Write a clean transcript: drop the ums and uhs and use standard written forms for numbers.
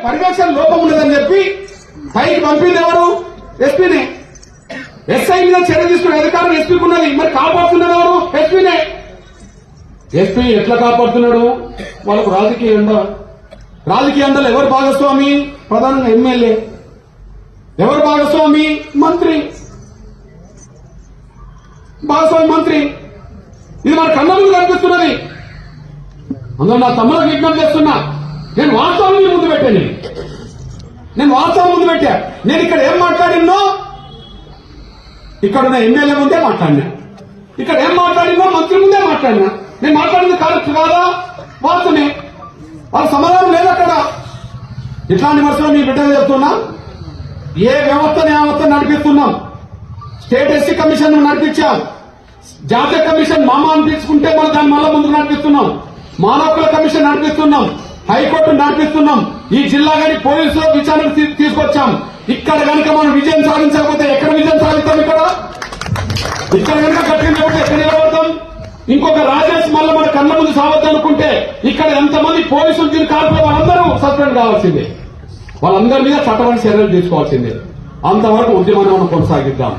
పర్యవేక్షణ లోపం ఉన్నదని చెప్పి పైకి పంపింది ఎవరు? ఎస్పీనే. ఎస్ఐ మీద చర్య తీసుకునే అధికారం ఎస్పీకి ఉన్నది. మరి కాపాడుతున్నది ఎవరు? ఎస్పీనే. ఎస్పీ ఎట్లా కాపాడుతున్నాడు? వాళ్ళకు రాజకీయ అండలు ఎవరు భాగస్వామి? ప్రధానంగా ఎమ్మెల్యే. ఎవరు భాగస్వామి? మంత్రి. మంత్రి. ఇది మన కళ్ళ ముందు కనిపిస్తున్నది. అందులో నా తమ్ములకు విజ్ఞప్తి చేస్తున్నా, నేను వాస్తవాన్ని ముందు పెట్టాను. నేను ఇక్కడ ఏం మాట్లాడినో ఇక్కడ ఉన్న ఎమ్మెల్యే ముందే మాట్లాడినా, ఇక్కడ ఏం మాట్లాడినో మంత్రి ముందే మాట్లాడినా. నేను మాట్లాడింది కరెక్ట్ కాదా? వాస్తవమే. వాళ్ళ సమాధానం లేదు అక్కడ. ఇట్లాంటి వర్షంలో మీ బిడ్డలు చెప్తున్నా, ఏ వ్యవస్థ నడిపిస్తున్నాం. స్టేట్ ఎస్సీ కమిషన్ నడిపించాం, జాతీయ కమిషన్ మామ అనిపించుకుంటే మనం దాన్ని మళ్ళా ముందుకు నడిపిస్తున్నాం, మానవ కమిషన్ నడిపిస్తున్నాం, హైకోర్టు నడిపిస్తున్నాం. ఈ జిల్లా గారి పోలీసులు విచారణ తీసుకొచ్చాం. ఇక్కడ కనుక మనం విజయం సాధించకపోతే ఎక్కడ విజయం సాధిస్తాం? ఇక్కడ కనుక కట్టినప్పుడు ఎక్కడ నిలబడతాం? ఇంకొక రాజేష్ మళ్ళీ మన కళ్ళ ముందు సావద్దనుకుంటే ఇక్కడ ఎంతమంది పోలీసులు దీని కాల్పో వాళ్ళందరూ సస్పెండ్ కావాల్సిందే, వాళ్ళందరి మీద చట్టపరమైన చర్యలు తీసుకోవాల్సిందే. అంతవరకు ఉద్యమాన్ని మనం కొనసాగిద్దాం.